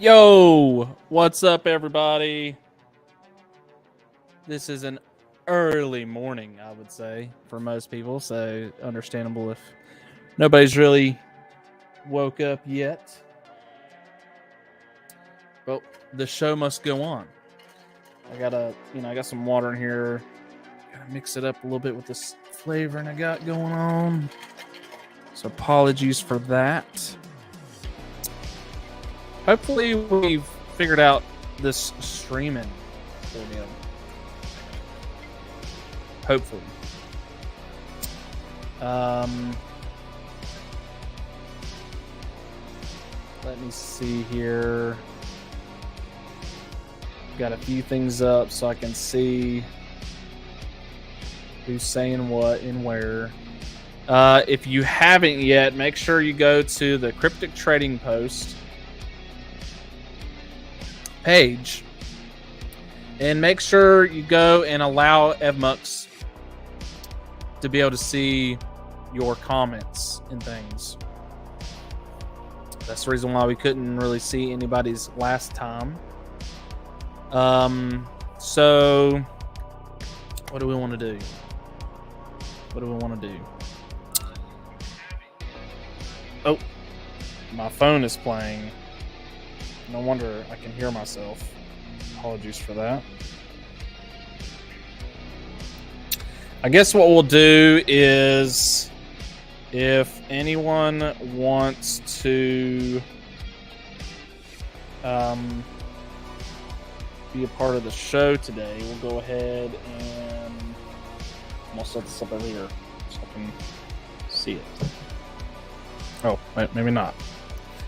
Yo, what's up, everybody? This is an early morning, I would say, for most people, so understandable if nobody's really woke up yet. But the show must go on. I got some water in here. Gotta mix it up a little bit with this flavoring I got going on. So apologies for that. Hopefully we've figured out this streaming video. Hopefully. Let me see here. Got a few things up so I can see who's saying what and where. If you haven't yet, make sure you go to the Cryptic Trading Post page and make sure you go and allow Evmux to be able to see your comments and things. That's the reason why we couldn't really see anybody's last time. So what do we want to do? Oh, my phone is playing. No wonder I can hear myself. Apologies for that. I guess what we'll do is, if anyone wants to be a part of the show today, we'll go ahead and I'm gonna set this up over here so I can see it. Oh, wait, maybe not,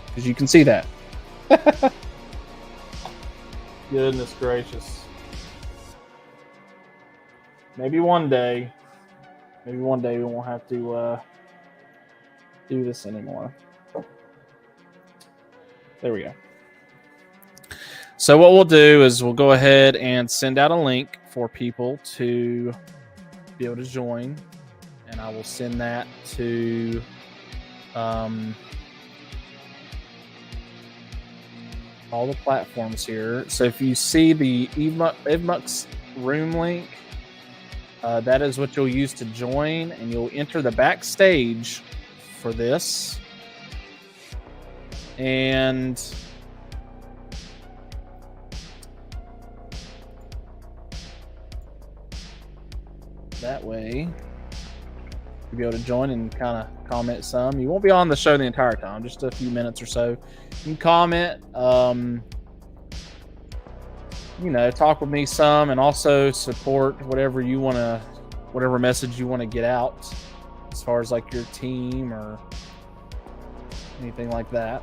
because you can see that. Goodness gracious. Maybe one day we won't have to do this anymore. There we go. So what we'll do is we'll go ahead and send out a link for people to be able to join, and I will send that to all the platforms here. So if you see the Evmux room link, that is what you'll use to join, and you'll enter the backstage for this. And that way you'll be able to join and kind of comment some. You won't be on the show the entire time, just a few minutes or so. You can comment, talk with me some, and also support whatever you want to, whatever message you want to get out as far as like your team or anything like that.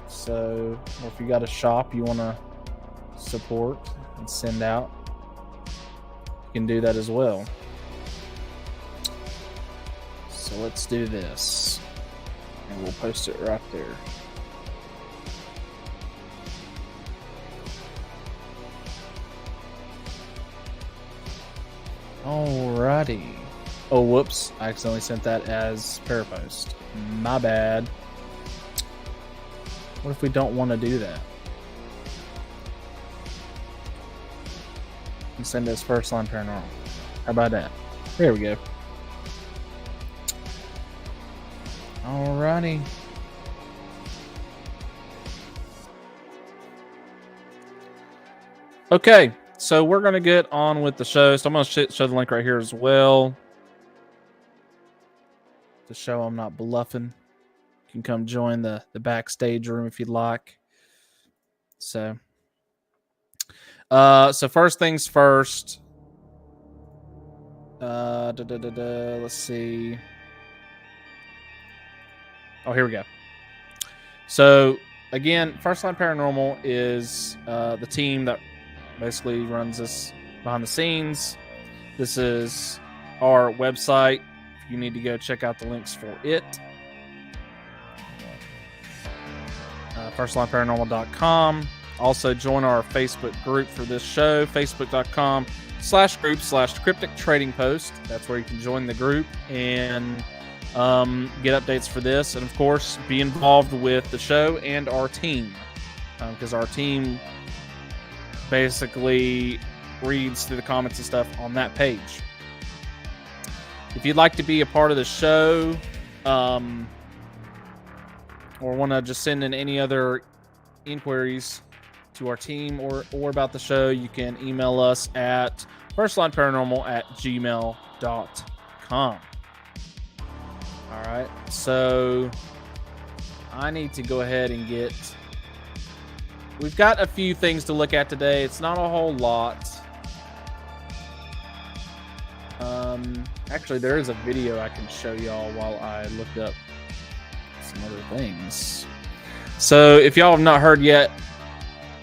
So, or if you got a shop you want to support and send out, you can do that as well. So let's do this, and we'll post it right there. Alrighty. Oh, whoops. I accidentally sent that as Parapost. My bad. What if we don't want to do that? And send it as First Line Paranormal. How about that? There we go. Alrighty. Okay. So we're going to get on with the show. So I'm going to show the link right here as well. To show I'm not bluffing. You can come join the backstage room if you'd like. So first things first. Let's see. Oh, here we go. So again, First Line Paranormal is the team that basically runs this behind the scenes. This is our website. You need to go check out the links for it. FirstLineParanormal.com. Also join our Facebook group for this show, facebook.com/group/Cryptic Trading Post. That's where you can join the group and get updates for this, and of course be involved with the show and our team. because our team basically reads through the comments and stuff on that page. If you'd like to be a part of the show, or want to just send in any other inquiries to our team or about the show, you can email us at firstlineparanormal@gmail.com. All right, so I need to go ahead and we've got a few things to look at today. It's not a whole lot. Actually, there is a video I can show y'all while I look up some other things. So if y'all have not heard yet,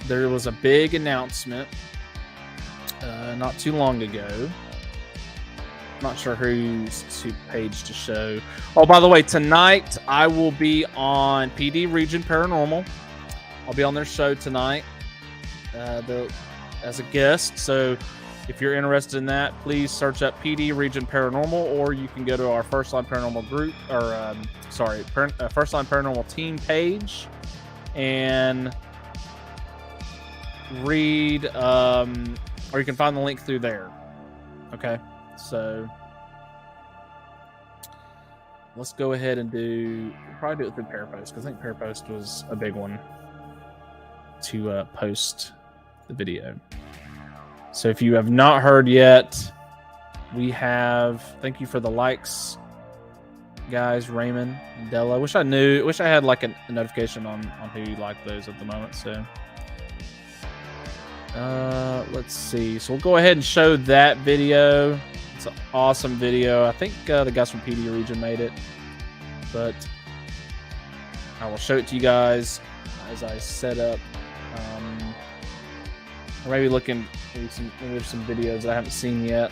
there was a big announcement not too long ago. Not sure whose page to show. Oh, by the way, tonight I will be on PD Region Paranormal. I'll be on their show tonight as a guest. So if you're interested in that, please search up PD Region Paranormal, or you can go to our First Line Paranormal group, or First Line Paranormal team page, and read, or you can find the link through there. Okay, so let's go ahead and we'll probably do it through Parapost, because I think Parapost was a big one to post the video. So if you have not heard yet, thank you for the likes, guys, Raymond and Della. Wish I had like a notification on who liked those at the moment. So let's see. So we'll go ahead and show that video. It's an awesome video. I think the guys from PD Region made it, but I will show it to you guys as I set up. Or maybe maybe there's some videos that I haven't seen yet.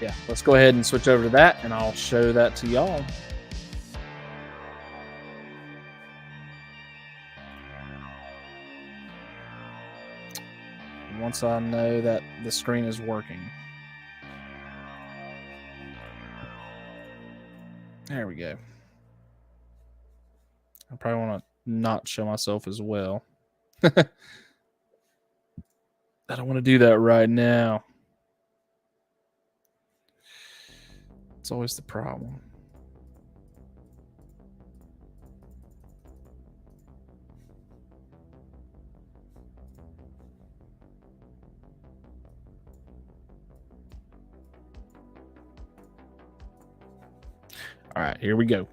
Yeah, let's go ahead and switch over to that, and I'll show that to y'all. Once I know that the screen is working. There we go. I probably want to not show myself as well. I don't want to do that right now. It's always the problem. All right, here we go.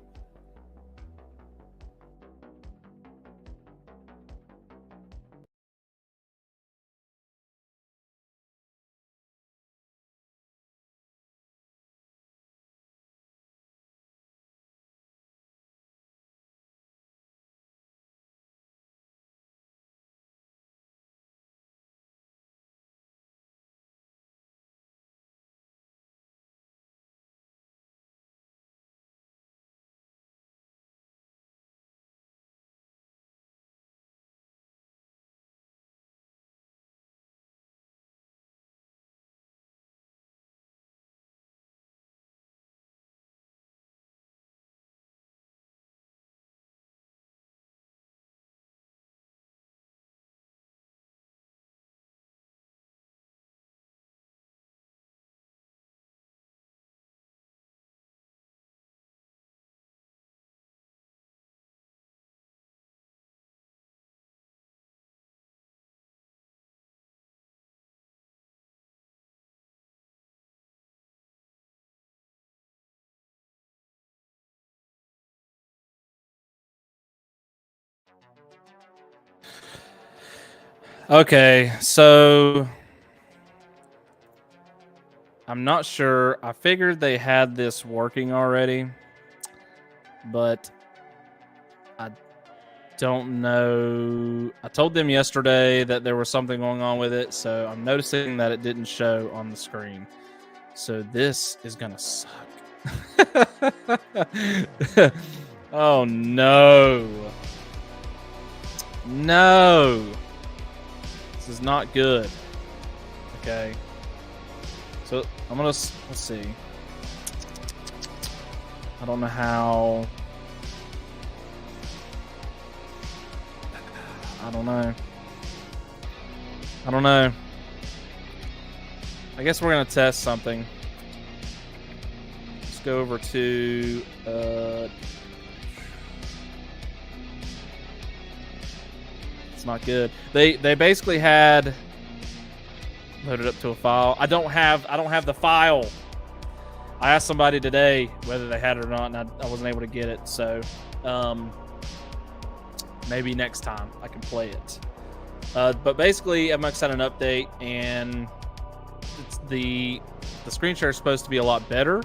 Okay, so I'm not sure. I figured they had this working already, but I don't know. I told them yesterday that there was something going on with it, so I'm noticing that it didn't show on the screen. So this is gonna suck. Oh no. No. This is not good. Okay. So I'm gonna, let's see. I don't know how. I don't know. I don't know. I guess we're gonna test something. Let's go over to it's not good. They basically had loaded up to a file. I don't have the file. I asked somebody today whether they had it or not, and I wasn't able to get it. So maybe next time I can play it. But basically, MX had an update, and it's the screen share is supposed to be a lot better.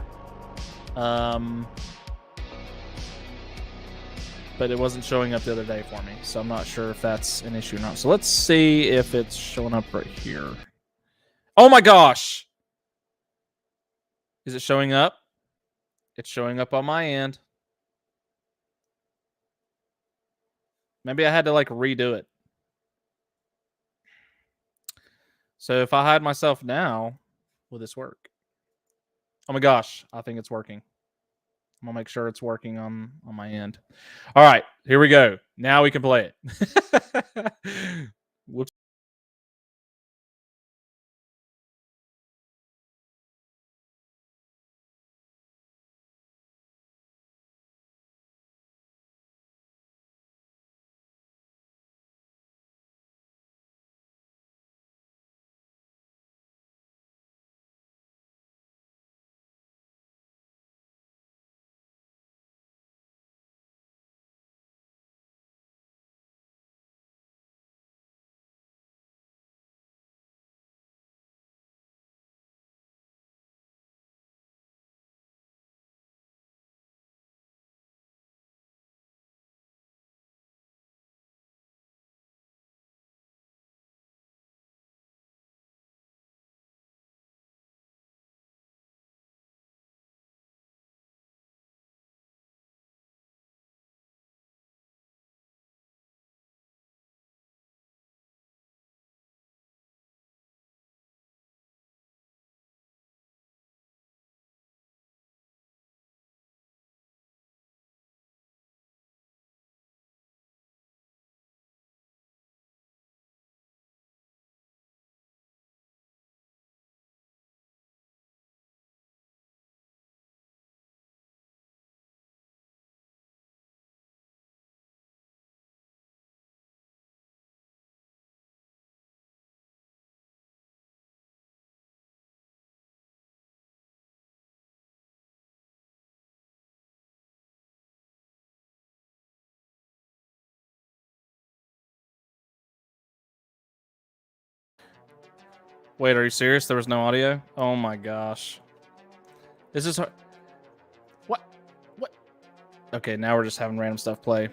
But it wasn't showing up the other day for me, so I'm not sure if that's an issue or not. So let's see if it's showing up right here. Oh my gosh! Is it showing up? It's showing up on my end. Maybe I had to like redo it. So if I hide myself now, will this work? Oh my gosh, I think it's working. I'm gonna make sure it's working on my end. All right, here we go. Now we can play it. Whoops. Wait, are you serious? There was no audio? Oh my gosh. This is what? Okay, now we're just having random stuff play.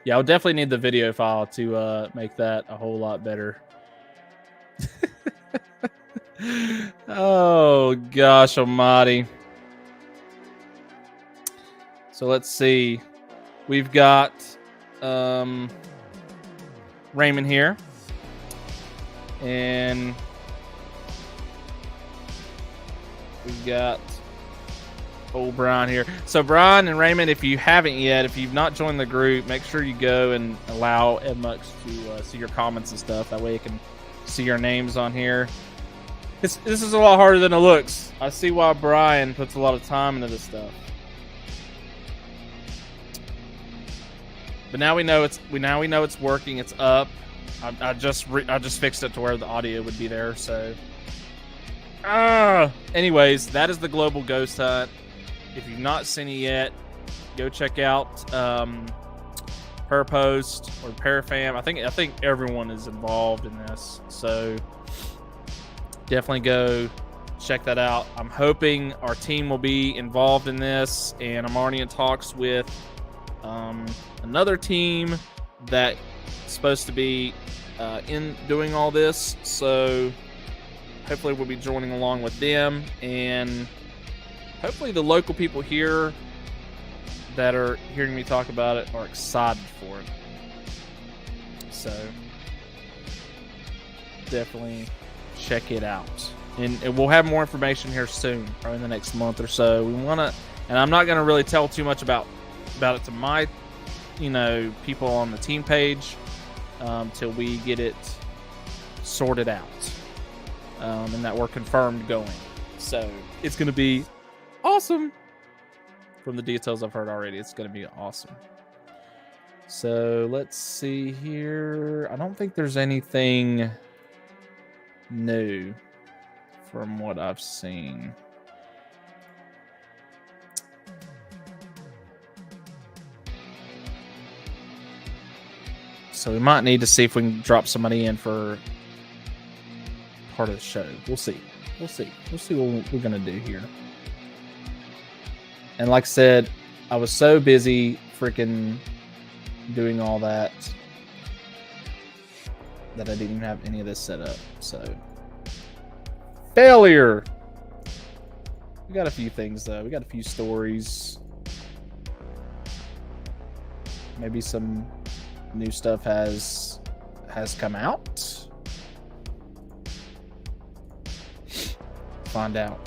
Yeah, I'll definitely need the video file to make that a whole lot better. Oh gosh almighty. So let's see. We've got Raymond here. And we've got old Brian here. So Brian and Raymond, if you haven't yet, if you've not joined the group, make sure you go and allow Edmux to see your comments and stuff. That way you can see your names on here. This is a lot harder than it looks. I see why Brian puts a lot of time into this stuff. But now we know it's working. It's up. I just fixed it to where the audio would be there. So, anyways, that is the Global Ghost Hunt. If you've not seen it yet, go check out Per Post or Parafam. I think everyone is involved in this. So definitely go check that out. I'm hoping our team will be involved in this, and I'm already in talks with another team that is supposed to be in doing all this. So hopefully we'll be joining along with them, and hopefully the local people here that are hearing me talk about it are excited for it. So definitely check it out. And we'll have more information here soon, probably in the next month or so. We want to, and I'm not going to really tell too much about it to my, people on the team page. till we get it sorted out, and that we're confirmed going. So it's going to be awesome. From the details I've heard already, it's going to be awesome. So let's see here. I don't think there's anything new from what I've seen. So we might need to see if we can drop somebody in for part of the show. We'll see. We'll see what we're going to do here. And like I said, I was so busy freaking doing all that I didn't even have any of this set up. So, failure. We got a few things, though. We got a few stories. Maybe some new stuff has come out. Find out.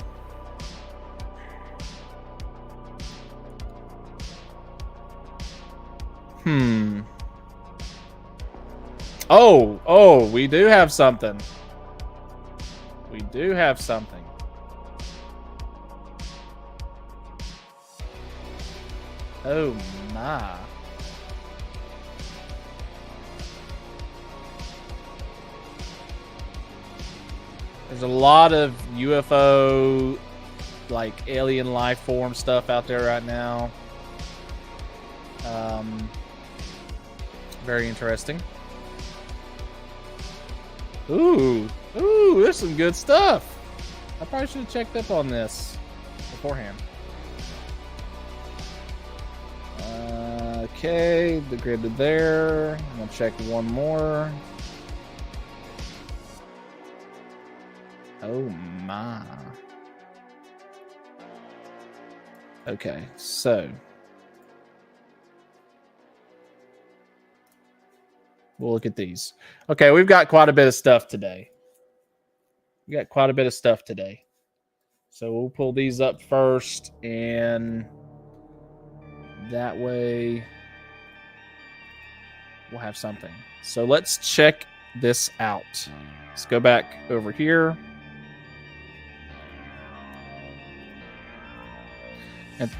Oh, we do have something. We do have something. Oh my. There's a lot of UFO, like alien life form stuff out there right now. Very interesting. Ooh, there's some good stuff. I probably should have checked up on this beforehand. Okay, the grid there. I'm gonna check one more. Oh my. Okay, so we'll look at these. Okay, we've got quite a bit of stuff today. So we'll pull these up first, and that way we'll have something. So let's check this out. Let's go back over here.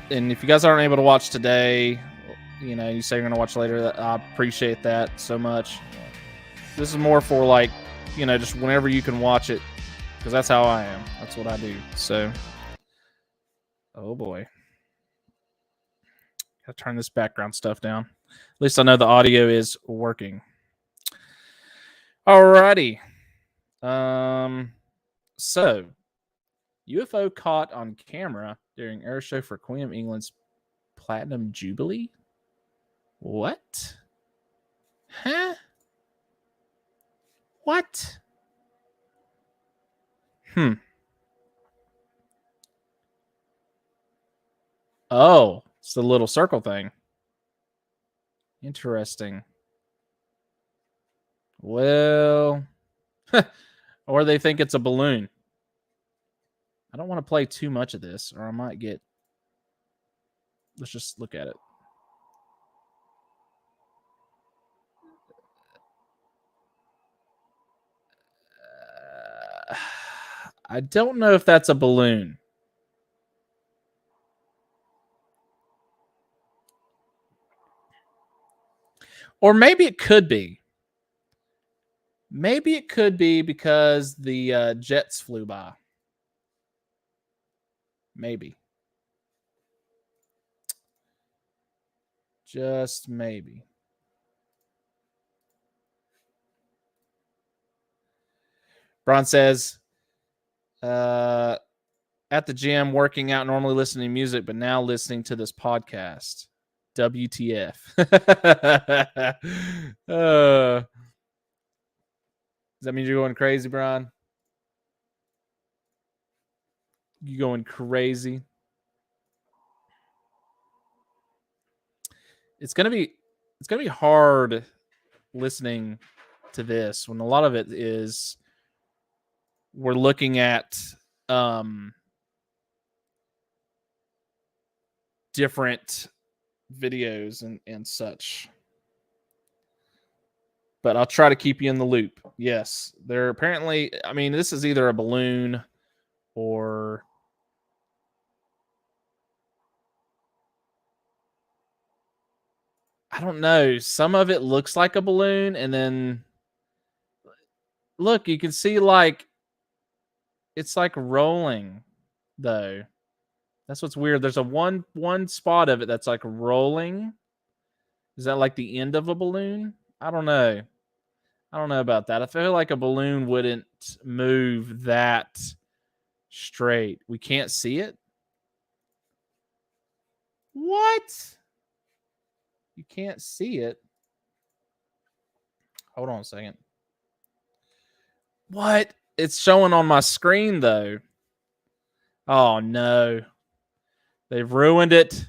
And if you guys aren't able to watch today, you know, you say you're going to watch later, I appreciate that so much. This is more for, like, you know, just whenever you can watch it, because that's how I am. That's what I do. So, oh boy. Gotta turn this background stuff down. At least I know the audio is working. Alrighty. So, UFO caught on camera during air show for Queen of England's Platinum Jubilee? What? Huh? What? Oh, it's the little circle thing. Interesting. Well, or they think it's a balloon. I don't want to play too much of this, or I might get... Let's just look at it. I don't know if that's a balloon. Or maybe it could be. Maybe it could be because the jets flew by. Maybe. Just maybe. Bron says, at the gym, working out, normally listening to music, but now listening to this podcast. WTF. Does that mean you're going crazy, Brian? You going crazy? It's gonna be hard listening to this when a lot of it is we're looking at different videos and such. but I'll try to keep you in the loop. Yes, they're apparently, I mean, this is either a balloon or I don't know. Some of it looks like a balloon, and then look, you can see like it's like rolling though. That's what's weird. There's a one spot of it that's like rolling. Is that like the end of a balloon? I don't know. I don't know about that. I feel like a balloon wouldn't move that straight. We can't see it. What? You can't see it. Hold on a second. What? It's showing on my screen though. Oh no. They've ruined it.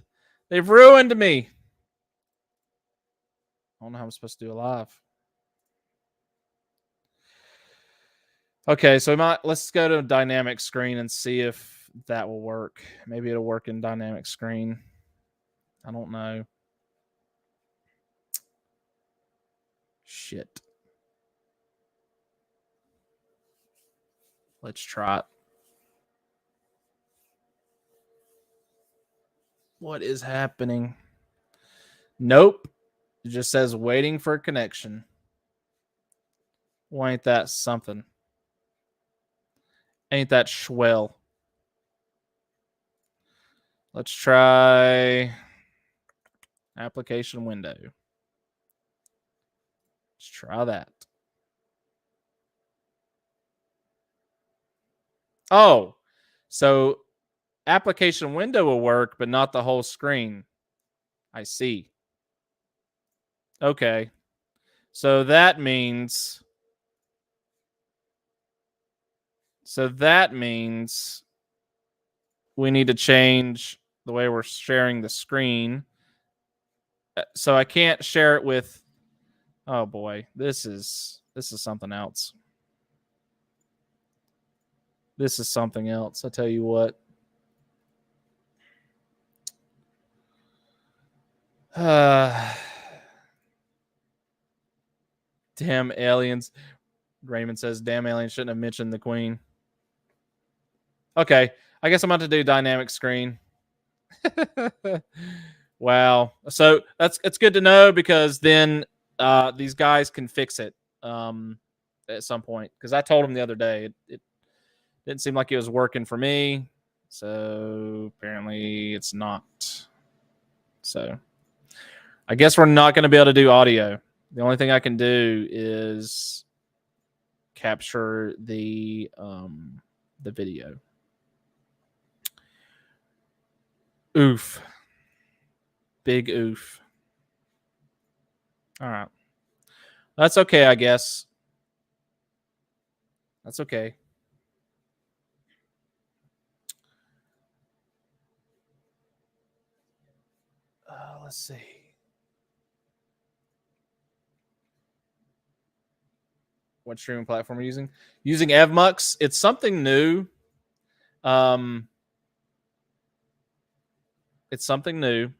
They've ruined me. I don't know how I'm supposed to do a live. Okay, so let's go to a dynamic screen and see if that will work. Maybe it'll work in dynamic screen. I don't know. Shit. Let's try it. What is happening? Nope. It just says waiting for a connection. Well, ain't that something? Ain't that swell? Let's try application window. Let's try that. Oh, so application window will work, but not the whole screen. I see. Okay. So that means we need to change the way we're sharing the screen. So I can't share it with oh boy, this is something else. This is something else. I tell you what. Damn aliens. Raymond says, damn aliens shouldn't have mentioned the queen. Okay. I guess I'm about to do dynamic screen. Wow. So it's good to know because then these guys can fix it at some point. Because I told them the other day it didn't seem like it was working for me. So apparently it's not. So I guess we're not going to be able to do audio. The only thing I can do is capture the video. Oof. Big oof. All right. That's okay, I guess. That's okay. Let's see. What streaming platform are you using? Using Evmux. It's something new. It's something new.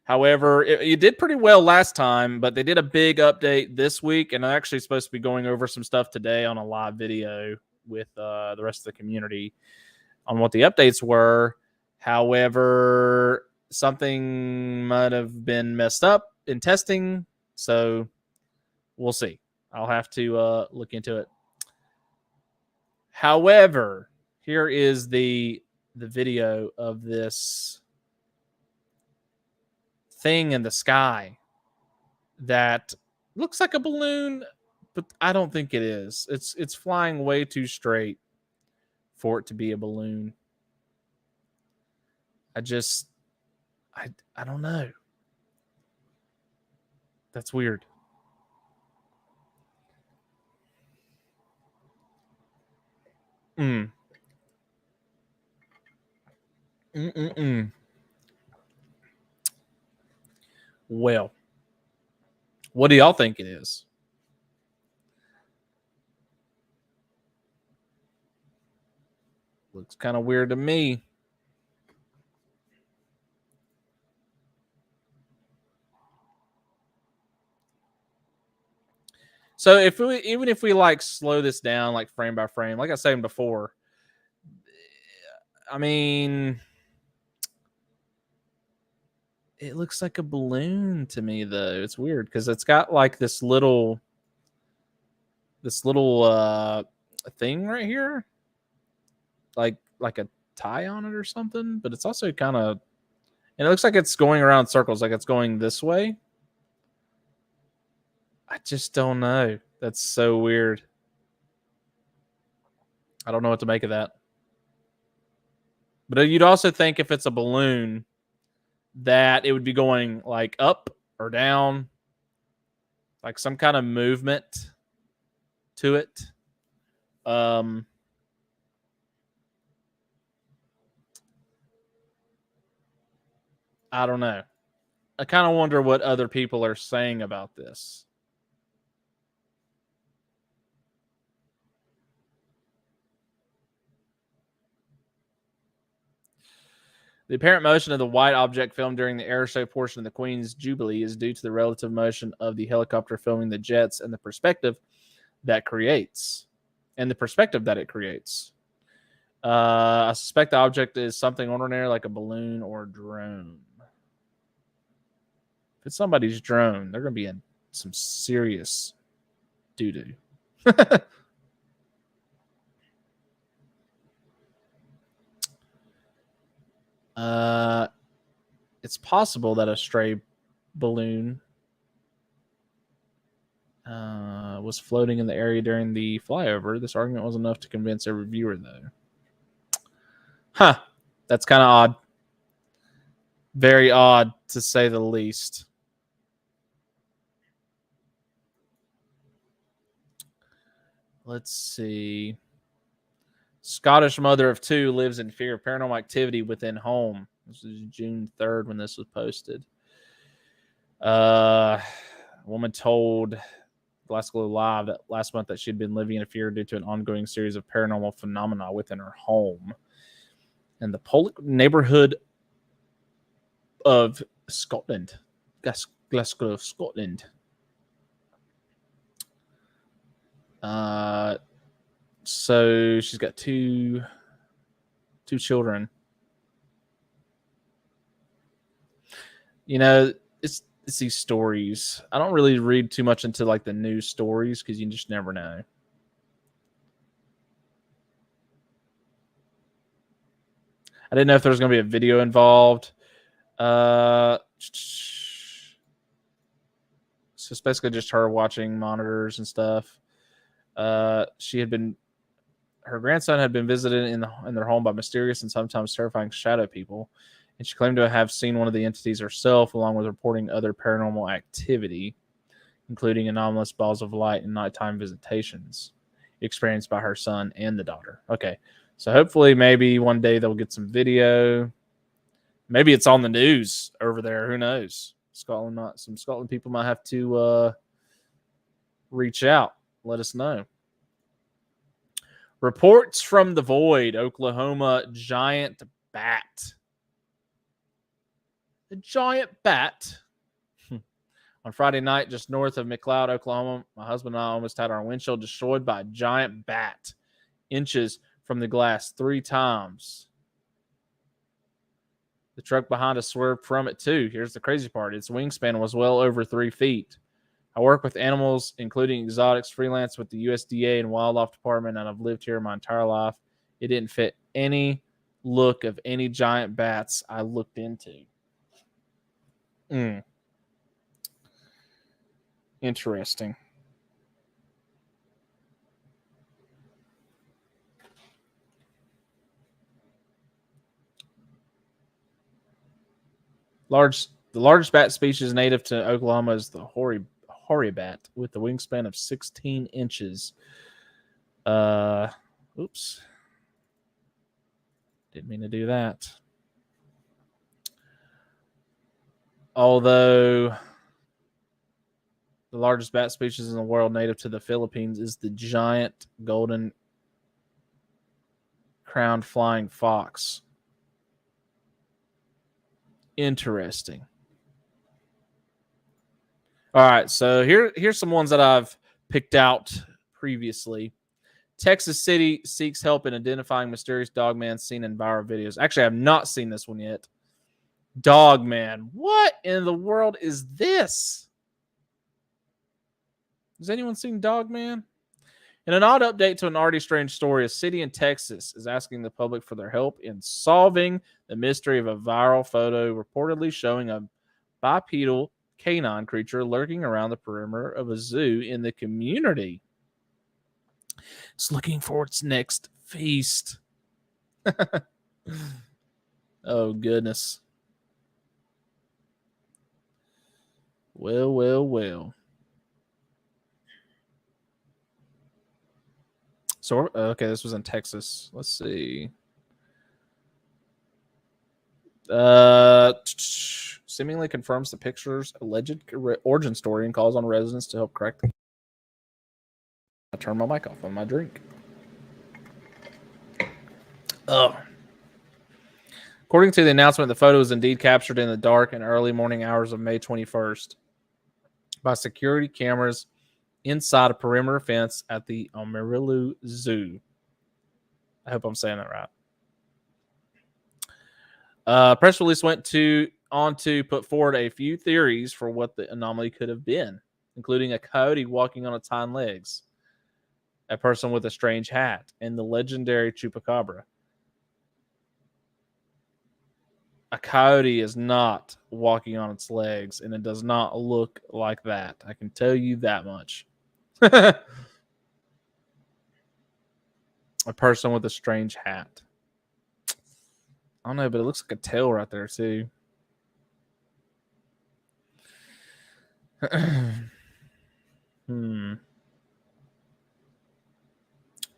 However, it did pretty well last time, but they did a big update this week, and I'm actually supposed to be going over some stuff today on a live video with the rest of the community on what the updates were. However, something might have been messed up in testing, so we'll see. I'll have to look into it. However, here is the video of this thing in the sky that looks like a balloon, but I don't think it is. It's flying way too straight for it to be a balloon. I don't know. That's weird. Well, what do y'all think it is? Looks kind of weird to me. So even if we like slow this down like frame by frame, like I was saying before, I mean, it looks like a balloon to me though. It's weird because it's got like this little thing right here, like a tie on it or something. But it's also kind of, and it looks like it's going around circles, like it's going this way. I just don't know. That's so weird. I don't know what to make of that. But you'd also think if it's a balloon that it would be going like up or down, like some kind of movement to it. Um, I don't know. I kind of wonder what other people are saying about this. The apparent motion of the white object filmed during the air show portion of the Queen's Jubilee is due to the relative motion of the helicopter filming the jets and the perspective that creates. And the perspective that it creates. I suspect the object is something ordinary like a balloon or a drone. If it's somebody's drone, they're going to be in some serious doo-doo. It's possible that a stray balloon was floating in the area during the flyover. This argument was enough to convince every viewer, though. Huh. That's kind of odd. Very odd, to say the least. Let's see. Scottish mother of two lives in fear of paranormal activity within home. This is June 3rd when this was posted. A woman told Glasgow Live that last month that she'd been living in fear due to an ongoing series of paranormal phenomena within her home. And the Polish neighborhood of Scotland, Glasgow, Scotland. So she's got two children. You know, it's these stories. I don't really read too much into like the news stories because you just never know. I didn't know if there was going to be a video involved. So it's basically just her watching monitors and stuff. Her grandson had been visited in their home by mysterious and sometimes terrifying shadow people, and she claimed to have seen one of the entities herself, along with reporting other paranormal activity, including anomalous balls of light and nighttime visitations experienced by her son and the daughter. Okay, so hopefully maybe one day they'll get some video. Maybe it's on the news over there. Who knows? Some Scotland people might have to reach out. Let us know. Reports from the void, Oklahoma giant bat. A giant bat. On Friday night, just north of McLeod, Oklahoma, my husband and I almost had our windshield destroyed by a giant bat, inches from the glass 3 times. The truck behind us swerved from it too. Here's the crazy part. Its wingspan was well over 3 feet. I work with animals, including exotics, freelance with the USDA and Wildlife Department, and I've lived here my entire life. It didn't fit any look of any giant bats I looked into. Interesting. The largest bat species native to Oklahoma is the hoary bat with the wingspan of 16 inches. Oops. Didn't mean to do that. Although the largest bat species in the world native to the Philippines is the giant golden crowned flying fox. Interesting. All right, so here's some ones that I've picked out previously. Texas City seeks help in identifying mysterious dogman seen in viral videos. Actually, I have not seen this one yet. Dogman. What in the world is this? Has anyone seen Dogman? In an odd update to an already strange story, a city in Texas is asking the public for their help in solving the mystery of a viral photo reportedly showing a bipedal canine creature lurking around the perimeter of a zoo in the community. It's looking for its next feast. Oh, goodness. Well. So, okay, this was in Texas. Let's see. Seemingly confirms the picture's alleged origin story and calls on residents to help correct it. I turn my mic off on my drink. Oh. According to the announcement, the photo was indeed captured in the dark and early morning hours of May 21st by security cameras inside a perimeter fence at the Amarillo Zoo. I hope I'm saying that right. Press release went on to put forward a few theories for what the anomaly could have been, including a coyote walking on its hind legs, a person with a strange hat, and the legendary chupacabra. A coyote is not walking on its legs, and it does not look like that. I can tell you that much. A person with a strange hat. I don't know, but it looks like a tail right there, too.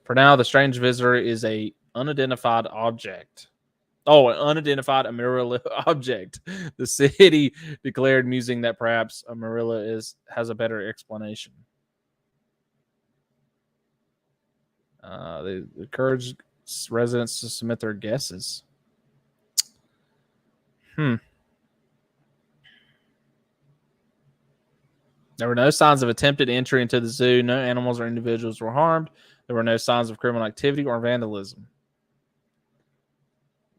For now, the strange visitor is a unidentified object. Oh, an unidentified Amarillo object. The city declared, musing that perhaps Amarillo has a better explanation. They encourage residents to submit their guesses. There were no signs of attempted entry into the zoo. No animals or individuals were harmed. There were no signs of criminal activity or vandalism.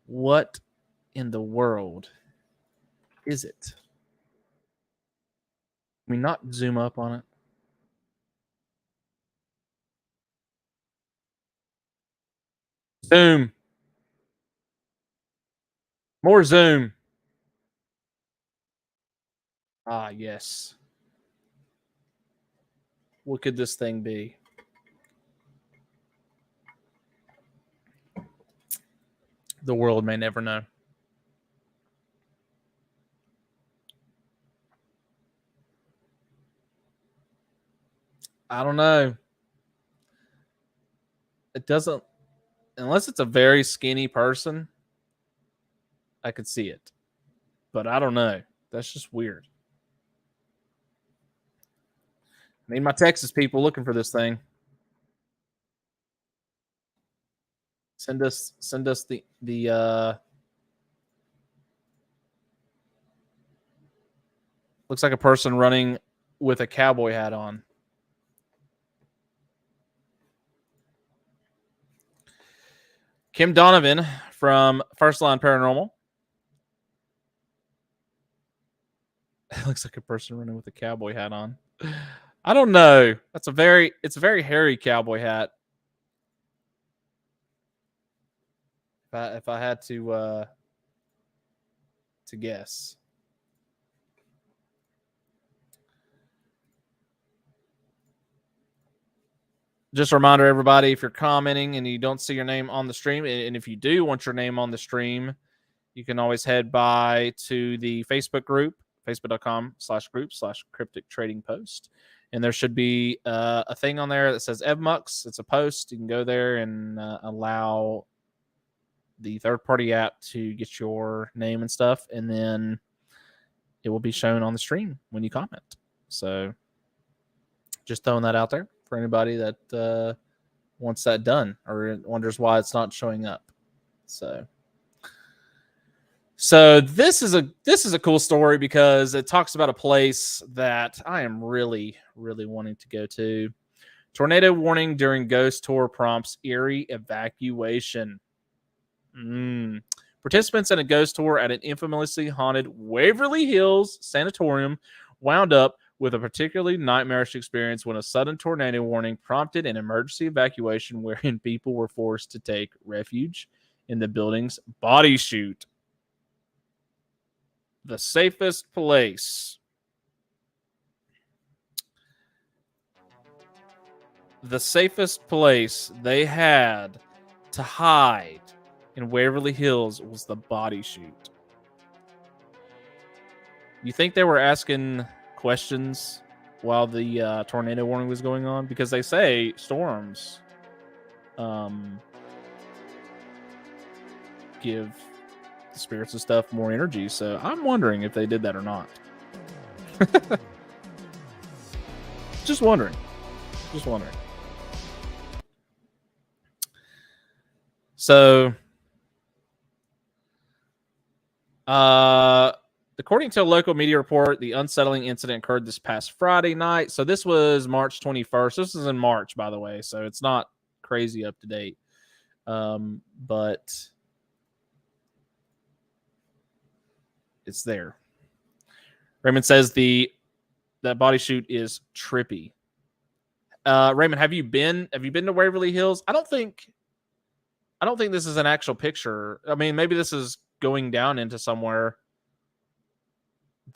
What in the world is it? Can we not zoom up on it? Zoom. More zoom. Ah, yes. What could this thing be? The world may never know. I don't know. It doesn't, unless it's a very skinny person, I could see it. But I don't know. That's just weird. I need my Texas people looking for this thing. Send us the looks like a person running with a cowboy hat on. Kim Donovan from First Line Paranormal. It looks like a person running with a cowboy hat on. I don't know. It's a very hairy cowboy hat. If I had to guess. Just a reminder, everybody, if you're commenting and you don't see your name on the stream, and if you do want your name on the stream, you can always head by to the Facebook group, facebook.com/group/Cryptic Trading Post. And there should be a thing on there that says EvMux. It's a post. You can go there and allow the third-party app to get your name and stuff, and then it will be shown on the stream when you comment. So just throwing that out there for anybody that wants that done or wonders why it's not showing up. So this is a cool story because it talks about a place that I am really, really wanting to go to. Tornado warning during ghost tour prompts eerie evacuation. Participants in a ghost tour at an infamously haunted Waverly Hills sanatorium wound up with a particularly nightmarish experience when a sudden tornado warning prompted an emergency evacuation wherein people were forced to take refuge in the building's body chute. The safest place. The safest place they had to hide in Waverly Hills was the body chute. You think they were asking questions while the tornado warning was going on? Because they say storms give the spirits and stuff more energy. So I'm wondering if they did that or not. Just wondering. So, according to a local media report, the unsettling incident occurred this past Friday night. So this was March 21st. This is in March, by the way. So it's not crazy up to date. But it's there. Raymond says that body chute is trippy. Raymond, have you been to Waverly Hills? I don't think this is an actual picture. I mean, maybe this is going down into somewhere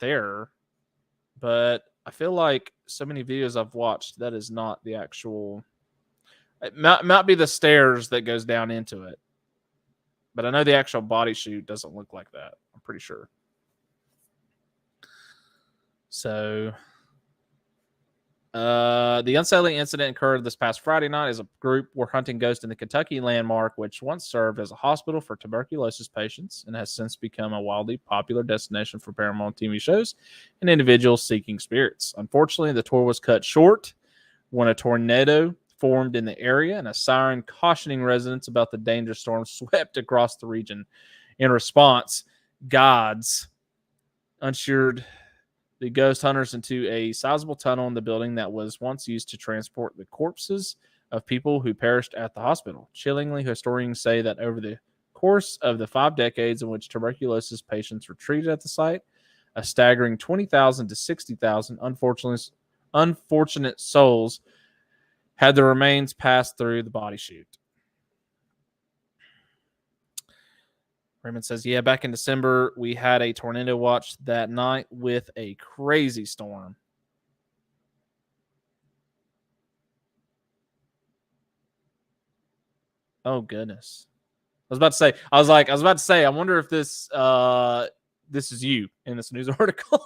there, but I feel like so many videos I've watched, that is not the actual. It might be the stairs that goes down into it, but I know the actual body chute doesn't look like that. I'm pretty sure. So, the unsettling incident occurred this past Friday night as a group were hunting ghosts in the Kentucky landmark, which once served as a hospital for tuberculosis patients and has since become a wildly popular destination for paranormal TV shows and individuals seeking spirits. Unfortunately, the tour was cut short when a tornado formed in the area and a siren cautioning residents about the dangerous storm swept across the region. In response, guards ushered the ghost hunters into a sizable tunnel in the building that was once used to transport the corpses of people who perished at the hospital. Chillingly, historians say that over the course of the 5 decades in which tuberculosis patients were treated at the site, a staggering 20,000 to 60,000 unfortunate souls had their remains passed through the body chute. Raymond says, yeah, back in December, we had a tornado watch that night with a crazy storm. Oh, goodness. I was about to say, I wonder if this is you in this news article.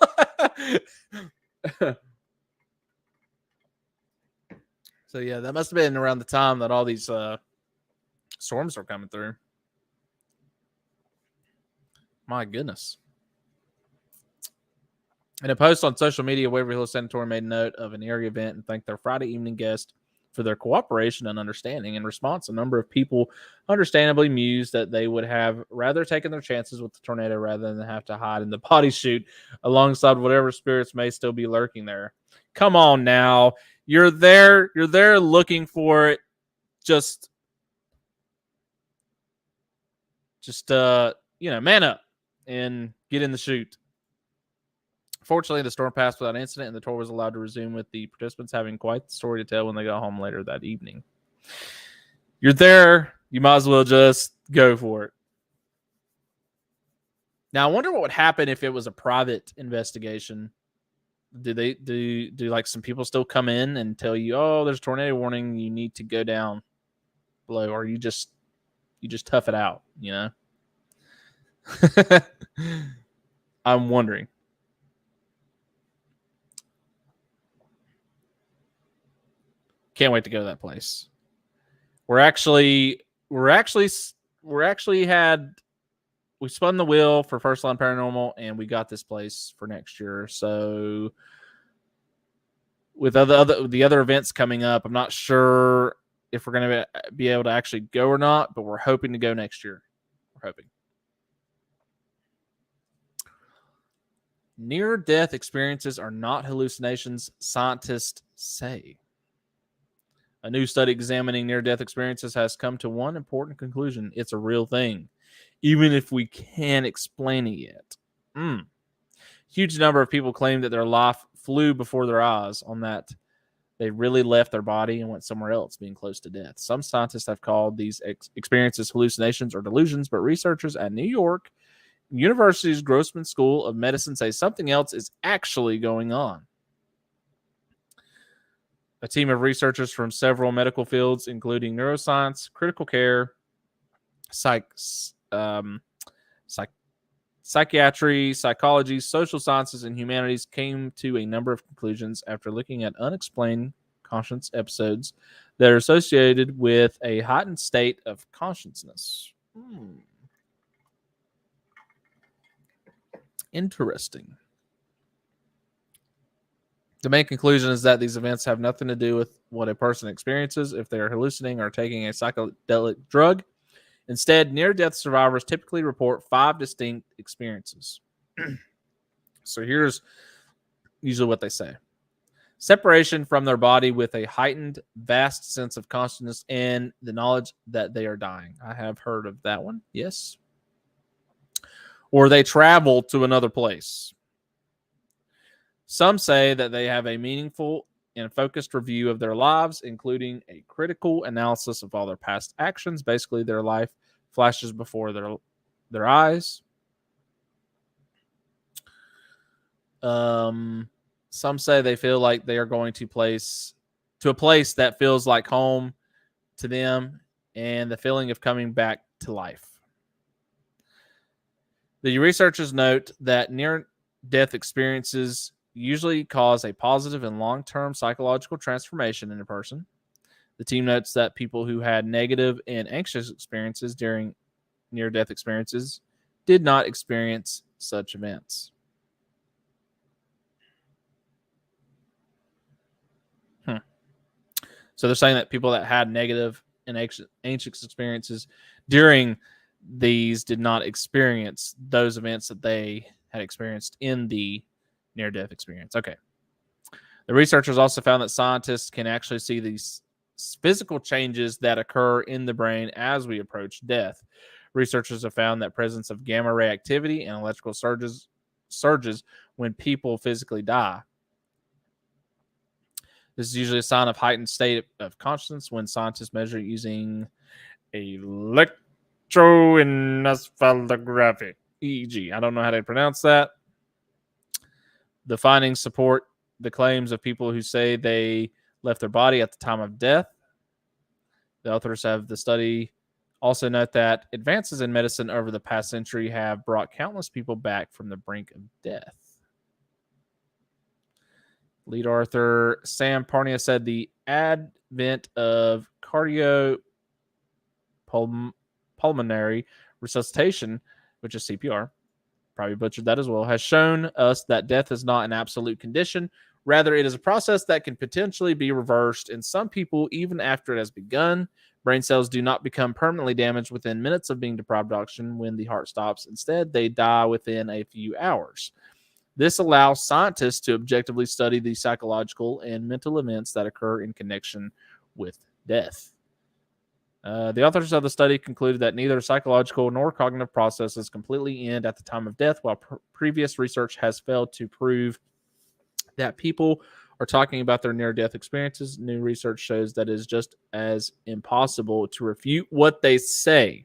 So, yeah, that must have been around the time that all these storms are coming through. My goodness. In a post on social media, Waverly Hills Sanatorium made note of an area event and thanked their Friday evening guest for their cooperation and understanding. In response, a number of people understandably mused that they would have rather taken their chances with the tornado rather than have to hide in the body chute alongside whatever spirits may still be lurking there. Come on now. You're there looking for it. Just man up and get in the chute. Fortunately, the storm passed without incident, and the tour was allowed to resume, with the participants having quite the story to tell when they got home later that evening. You're there. You might as well just go for it. Now, I wonder what would happen if it was a private investigation. Do like some people still come in and tell you, oh, there's a tornado warning, you need to go down below, or you just tough it out, you know? I'm wondering. Can't wait to go to that place. We spun the wheel for First Line Paranormal, and we got this place for next year. So with the other events coming up, I'm not sure if we're going to be able to actually go or not, but we're hoping to go next year. We're hoping. Near-death experiences are not hallucinations, scientists say. A new study examining near-death experiences has come to one important conclusion. It's a real thing, even if we can't explain it yet. Huge number of people claim that their life flew before their eyes, on that they really left their body and went somewhere else, being close to death. Some scientists have called these experiences hallucinations or delusions, but researchers at New York University's Grossman School of Medicine say something else is actually going on. A team of researchers from several medical fields, including neuroscience, critical care, psychiatry, psychology, social sciences, and humanities, came to a number of conclusions after looking at unexplained conscious episodes that are associated with a heightened state of consciousness. Interesting. The main conclusion is that these events have nothing to do with what a person experiences if they are hallucinating or taking a psychedelic drug. Instead, near-death survivors typically report 5 distinct experiences. So here's usually what they say. Separation from their body with a heightened, vast sense of consciousness and the knowledge that they are dying. I have heard of that one, yes. Or they travel to another place. Some say that they have a meaningful and focused review of their lives, including a critical analysis of all their past actions. Basically, their life flashes before their eyes. Some say they feel like they are going to a place that feels like home to them, and the feeling of coming back to life. The researchers note that near-death experiences usually cause a positive and long-term psychological transformation in a person. The team notes that people who had negative and anxious experiences during near-death experiences did not experience such events. So they're saying that people that had negative and anxious experiences during these did not experience those events that they had experienced in the near-death experience. Okay. The researchers also found that scientists can actually see these physical changes that occur in the brain as we approach death. Researchers have found that presence of gamma ray activity and electrical surges when people physically die. This is usually a sign of heightened state of consciousness when scientists measure using electroencephalography, EEG. I don't know how to pronounce that. The findings support the claims of people who say they left their body at the time of death. The authors of the study also note that advances in medicine over the past century have brought countless people back from the brink of death. Lead author Sam Parnia said the advent of cardiopulmonary resuscitation, which is CPR, probably butchered that as well, has shown us that death is not an absolute condition. Rather, it is a process that can potentially be reversed in some people even after it has begun. Brain cells do not become permanently damaged within minutes of being deprived of oxygen when the heart stops. Instead, they die within a few hours. This allows scientists to objectively study the psychological and mental events that occur in connection with death. The authors of the study concluded that neither psychological nor cognitive processes completely end at the time of death, while previous research has failed to prove that people are talking about their near-death experiences. New research shows that it is just as impossible to refute what they say.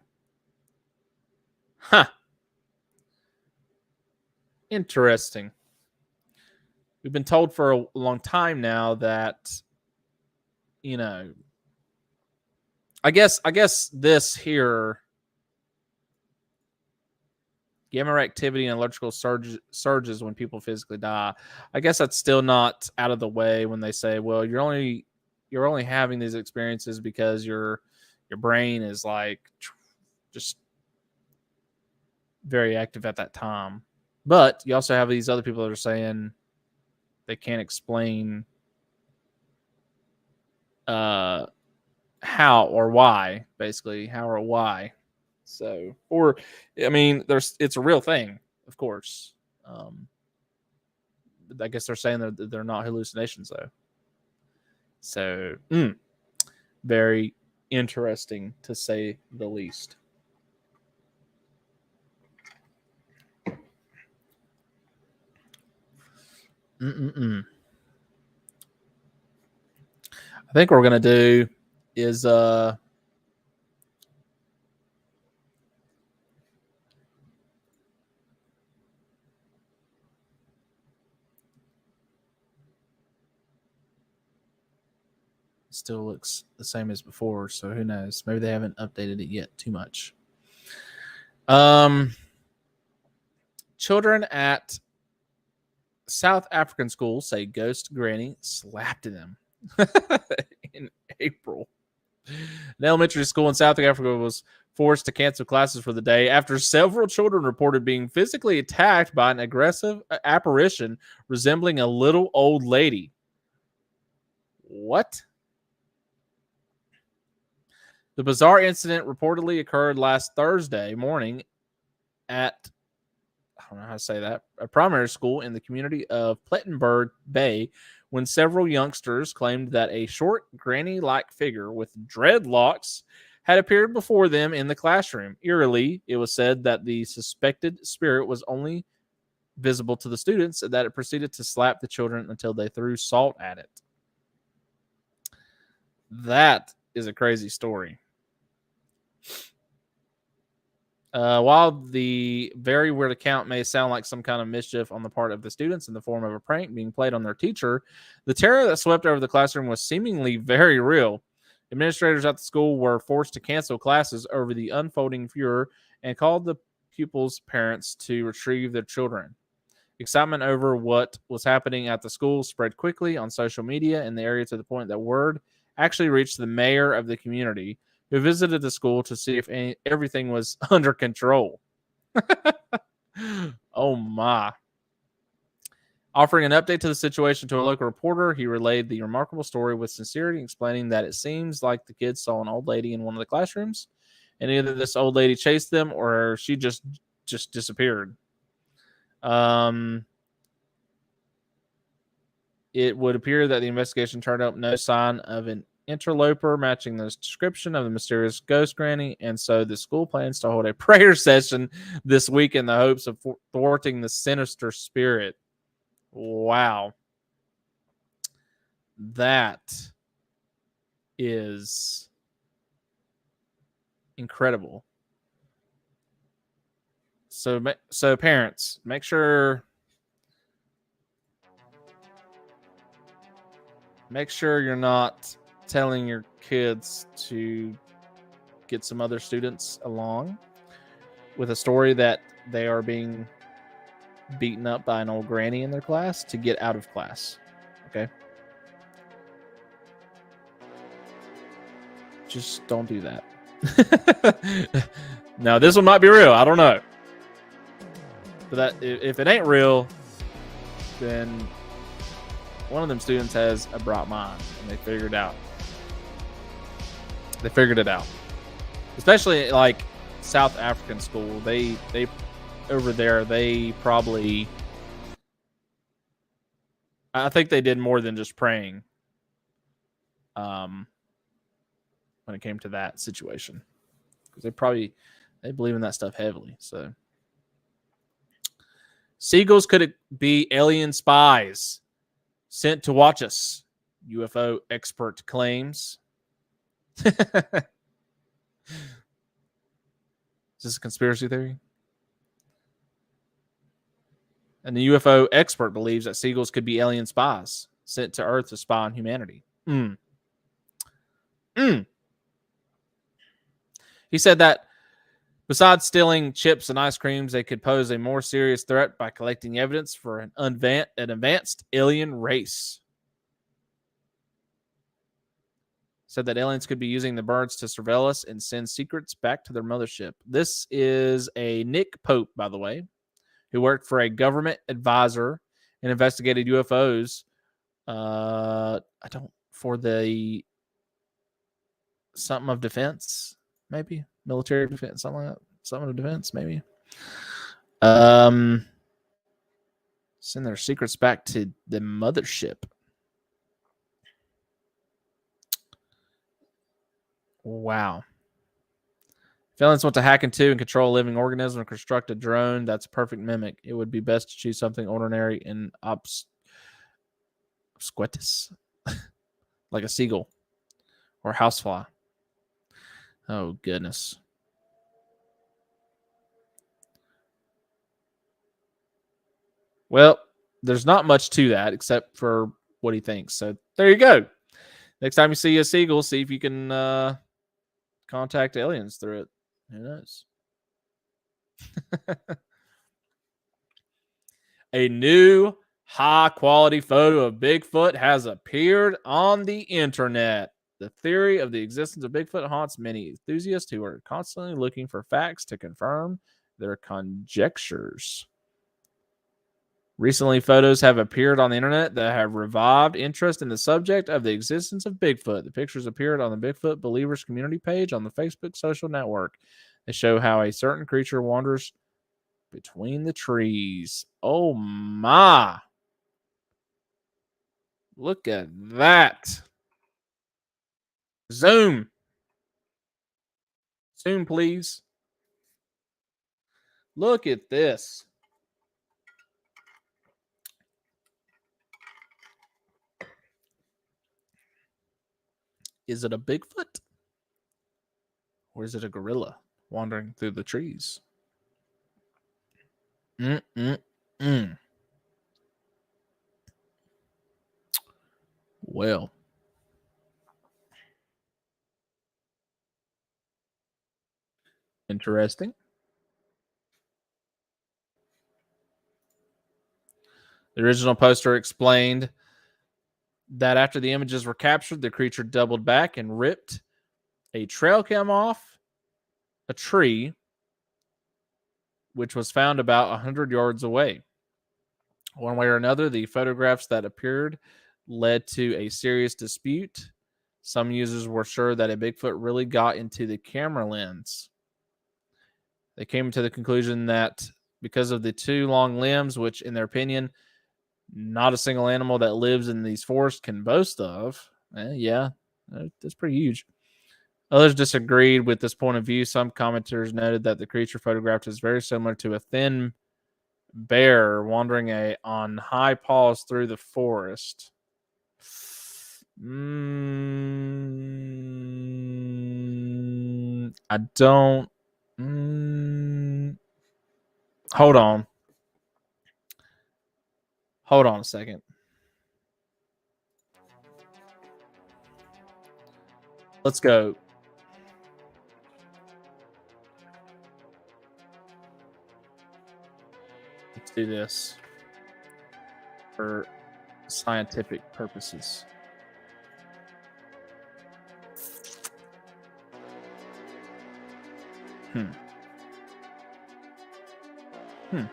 Interesting. We've been told for a long time now that, I guess this here, gamma ray activity and electrical surges when people physically die. I guess that's still not out of the way when they say, well, you're only having these experiences because your brain is like just very active at that time. But you also have these other people that are saying they can't explain how or why, basically, how or why. So, or I mean, it's a real thing, of course. I guess they're saying that they're not hallucinations, though. So, very interesting, to say the least. I think what we're going to do is still looks the same as before, so who knows? Maybe they haven't updated it yet too much. Children at South African school say ghost granny slapped them in April. An elementary school in South Africa was forced to cancel classes for the day after several children reported being physically attacked by an aggressive apparition resembling a little old lady. What? The bizarre incident reportedly occurred last Thursday morning at, I don't know how to say that, a primary school in the community of Plettenberg Bay, when several youngsters claimed that a short, granny-like figure with dreadlocks had appeared before them in the classroom. Eerily, it was said that the suspected spirit was only visible to the students and that it proceeded to slap the children until they threw salt at it. That is a crazy story. While the very weird account may sound like some kind of mischief on the part of the students in the form of a prank being played on their teacher, the terror that swept over the classroom was seemingly very real. Administrators at the school were forced to cancel classes over the unfolding furor and called the pupils' parents to retrieve their children. Excitement over what was happening at the school spread quickly on social media in the area to the point that word actually reached the mayor of the community, who visited the school to see if everything was under control. Oh, my. Offering an update to the situation to a local reporter, he relayed the remarkable story with sincerity, explaining that it seems like the kids saw an old lady in one of the classrooms, and either this old lady chased them or she just disappeared. It would appear that the investigation turned up no sign of an interloper matching the description of the mysterious ghost granny, and so the school plans to hold a prayer session this week in the hopes of thwarting the sinister spirit. Wow. That is incredible. So parents, make sure you're not telling your kids to get some other students along with a story that they are being beaten up by an old granny in their class to get out of class. Okay? Just don't do that. Now, this one might be real. I don't know. But that if it ain't real, then one of them students has a bright mind and they figured it out. They figured it out. Especially like South African school. They over there, they probably, I think they did more than just praying. When it came to that situation, because they believe in that stuff heavily. So seagulls could be alien spies sent to watch us, UFO expert claims. Is this a conspiracy theory? And the UFO expert believes that seagulls could be alien spies sent to Earth to spy on humanity. He said that besides stealing chips and ice creams, they could pose a more serious threat by collecting evidence for an advanced alien race. Said that aliens could be using the birds to surveil us and send secrets back to their mothership. This is a Nick Pope, by the way, who worked for a government advisor and investigated UFOs. For the something of defense, maybe military defense, something like that. Something of defense, maybe. Send their secrets back to the mothership. Wow. If aliens want to hack into and control a living organism or construct a drone that's a perfect mimic, it would be best to choose something ordinary and obscuous, like a seagull or housefly. Oh, goodness. Well, there's not much to that except for what he thinks. So there you go. Next time you see a seagull, see if you can contact aliens through it. Who knows? A new high quality photo of Bigfoot has appeared on the internet. The theory of the existence of Bigfoot haunts many enthusiasts who are constantly looking for facts to confirm their conjectures. Recently, photos have appeared on the internet that have revived interest in the subject of the existence of Bigfoot. The pictures appeared on the Bigfoot Believers community page on the Facebook social network. They show how a certain creature wanders between the trees. Oh my. Look at that. Zoom. Zoom, please. Look at this. Is it a Bigfoot? Or is it a gorilla wandering through the trees? Mm-mm-mm. Well, interesting. The original poster explained that after the images were captured, the creature doubled back and ripped a trail cam off a tree, which was found about 100 yards away. One way or another, the photographs that appeared led to a serious dispute. Some users were sure that a Bigfoot really got into the camera lens. They came to the conclusion that because of the two long limbs, which, in their opinion, not a single animal that lives in these forests can boast of. That's pretty huge. Others disagreed with this point of view. Some commenters noted that the creature photographed is very similar to a thin bear wandering on high paws through the forest. I don't. Hold on. Hold on a second. Let's go. Let's do this for scientific purposes. Hmm. Hmm.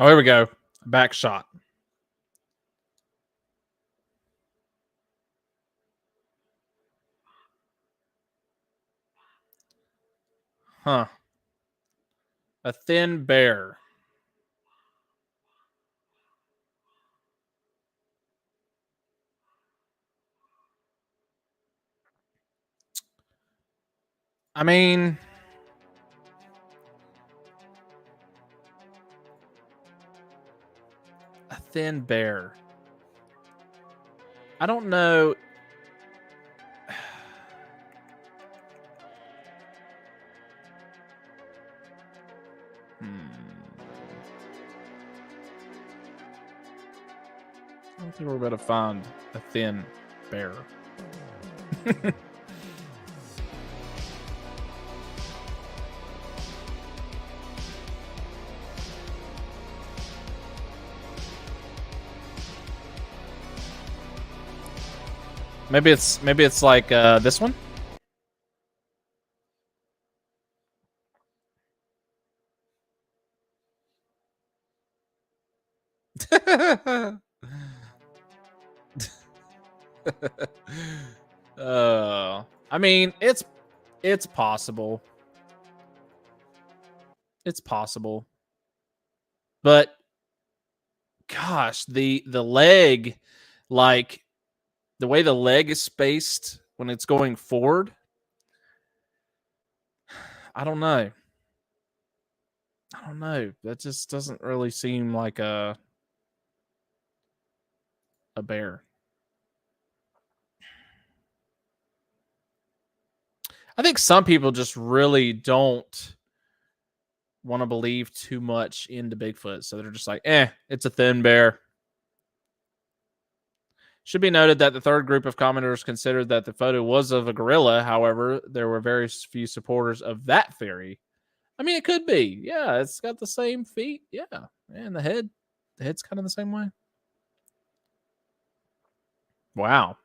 Oh, here we go. Back shot. Huh. A thin bear. I mean, a thin bear. I don't know. think we're about to find a thin bear. Maybe it's like this one. I mean, it's possible. It's possible. But gosh, the leg, like the way the leg is spaced when it's going forward, I don't know. I don't know. That just doesn't really seem like a bear. I think some people just really don't want to believe too much into Bigfoot. So they're just like, it's a thin bear. Should be noted that the third group of commenters considered that the photo was of a gorilla. However, there were very few supporters of that theory. I mean, it could be. Yeah, it's got the same feet. Yeah. And the head's kind of the same way. Wow.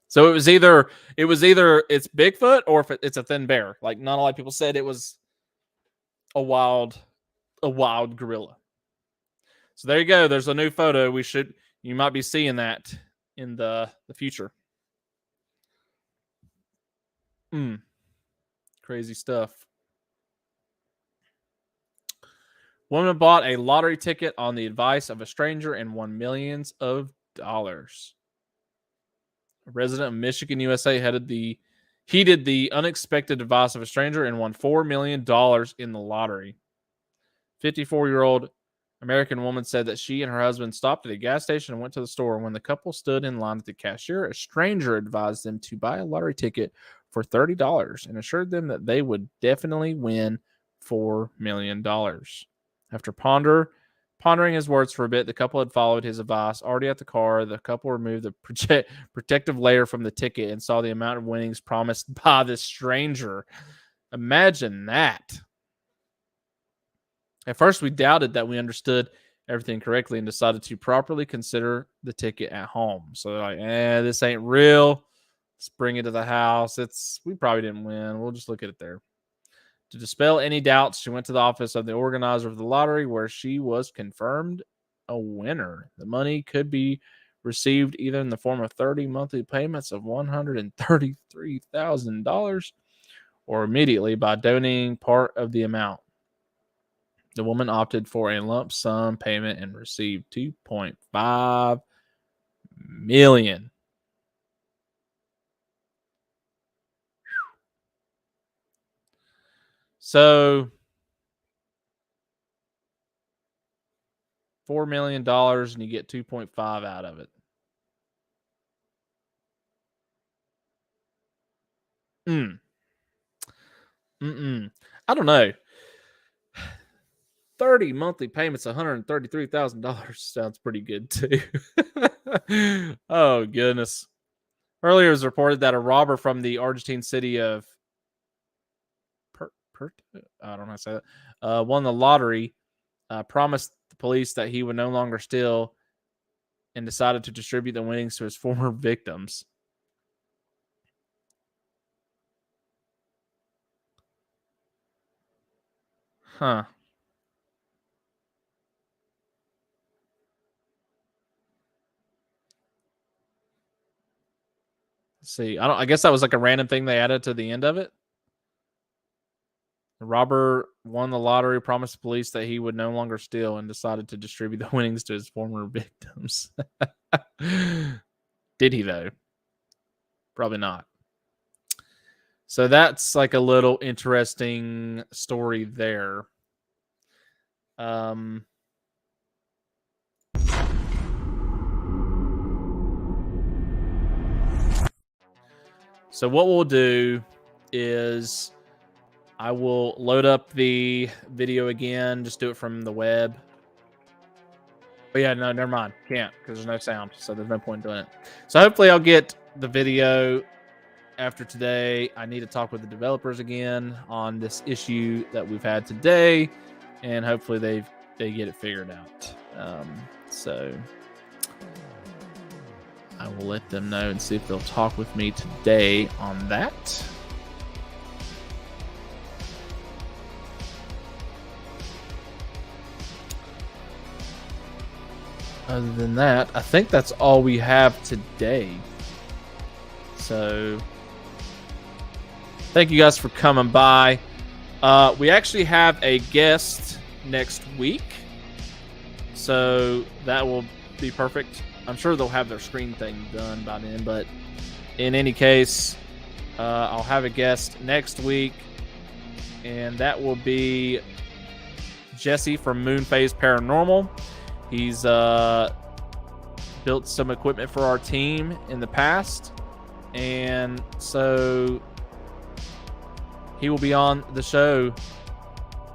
So it was either it's Bigfoot or if it's a thin bear. Like not a lot of people said it was a wild gorilla. So there you go. There's a new photo. You might be seeing that in the future. Crazy stuff. Woman bought a lottery ticket on the advice of a stranger and won millions of dollars. A resident of Michigan, USA heeded the unexpected advice of a stranger and won $4 million in the lottery. 54-year-old American woman said that she and her husband stopped at a gas station and went to the store. When the couple stood in line at the cashier, a stranger advised them to buy a lottery ticket for $30 and assured them that they would definitely win $4 million. After pondering his words for a bit, the couple had followed his advice. Already at the car, the couple removed the protective layer from the ticket and saw the amount of winnings promised by the stranger. Imagine that. At first, we doubted that we understood everything correctly and decided to properly consider the ticket at home. So they're like, this ain't real. Let's bring it to the house. We probably didn't win. We'll just look at it there. To dispel any doubts, she went to the office of the organizer of the lottery where she was confirmed a winner. The money could be received either in the form of 30 monthly payments of $133,000 or immediately by donating part of the amount. The woman opted for a lump sum payment and received $2.5 million. So $4 million and you get 2.5 out of it. I don't know. 30 monthly payments, $133,000 sounds pretty good too. Oh goodness. Earlier it was reported that a robber from the Argentine city of I don't know how to say that, won the lottery, promised the police that he would no longer steal and decided to distribute the winnings to his former victims. Huh. Let's see. I guess that was like a random thing they added to the end of it. The robber won the lottery, promised police that he would no longer steal, and decided to distribute the winnings to his former victims. Did he, though? Probably not. So that's like a little interesting story there. So what we'll do is I will load up the video again, just do it from the web. But yeah, no, never mind. Can't, because there's no sound, so there's no point in doing it. So hopefully I'll get the video after today. I need to talk with the developers again on this issue that we've had today, and hopefully they get it figured out. So I will let them know and see if they'll talk with me today on that. Other than that, I think that's all we have today. So thank you guys for coming by. We actually have a guest next week, so that will be perfect. I'm sure they'll have their screen thing done by then, but in any case, I'll have a guest next week, and that will be Jesse from Moonphase Paranormal. He's built some equipment for our team in the past, and so he will be on the show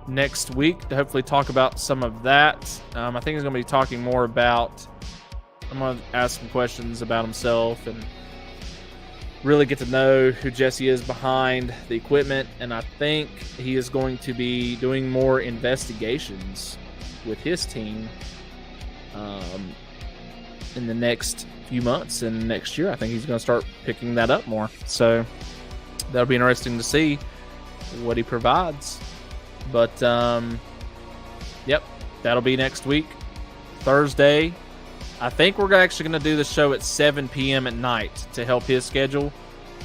next week to hopefully talk about some of that. I think he's going to be talking more about, I'm going to ask some questions about himself and really get to know who Jesse is behind the equipment, and I think he is going to be doing more investigations with his team in the next few months and next year. I think he's going to start picking that up more. So that'll be interesting to see what he provides. But yep, that'll be next week, Thursday. I think we're actually going to do the show at 7 p.m. at night to help his schedule.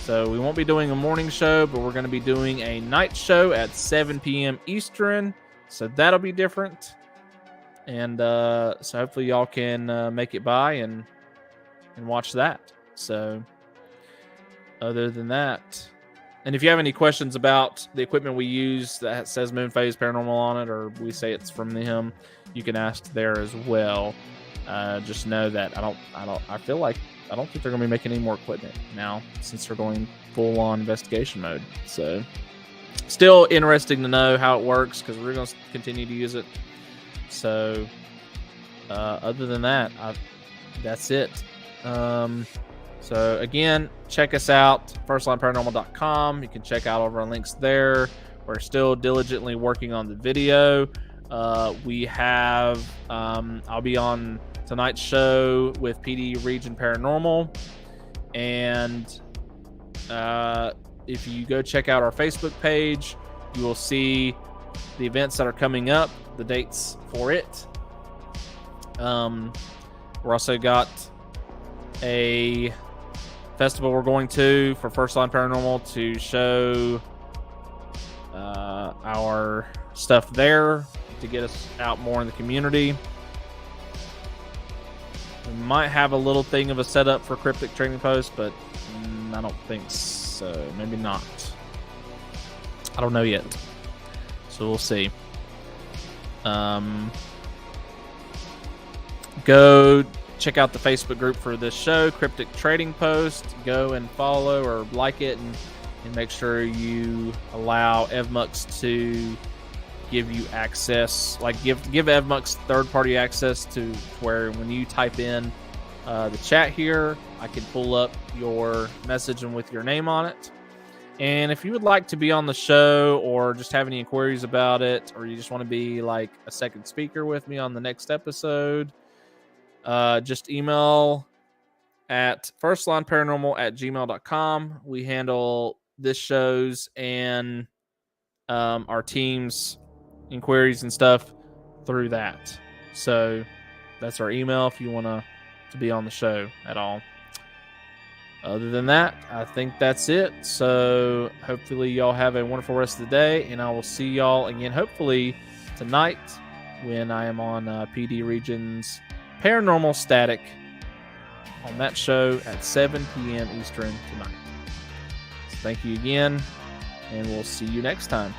So we won't be doing a morning show, but we're going to be doing a night show at 7 p.m. Eastern. So that'll be different. And so hopefully y'all can make it by and watch that. So other than that, and if you have any questions about the equipment we use that says Moonphase Paranormal on it, or we say it's from him, you can ask there as well. Just know that I feel like I don't think they're going to be making any more equipment now since they're going full on investigation mode. So still interesting to know how it works, because we're going to continue to use it. So other than that, that's it. So again, check us out, firstlineparanormal.com. You can check out all of our links there. We're still diligently working on the video. We have I'll be on tonight's show with PD Region Paranormal, and if you go check out our Facebook page, you will see the events that are coming up, the dates for it. We're also got a festival we're going to for First Line Paranormal to show our stuff there to get us out more in the community. We might have a little thing of a setup for Cryptic Trading Post, but I don't think so. Maybe not. I don't know yet. So we'll see. Go check out the Facebook group for this show, Cryptic Trading Post. Go and follow or like it, and make sure you allow EvMux to give you access, like give EvMux third-party access to where when you type in the chat here, I can pull up your message and with your name on it. And if you would like to be on the show or just have any inquiries about it, or you just want to be like a second speaker with me on the next episode, just email at firstlineparanormal@gmail.com. We handle this show's and our team's inquiries and stuff through that. So that's our email if you want to be on the show at all. Other than that, I think that's it. So hopefully y'all have a wonderful rest of the day, and I will see y'all again hopefully tonight when I am on PD Region's Paranormal Static on that show at 7 p.m. Eastern tonight. So thank you again, and we'll see you next time.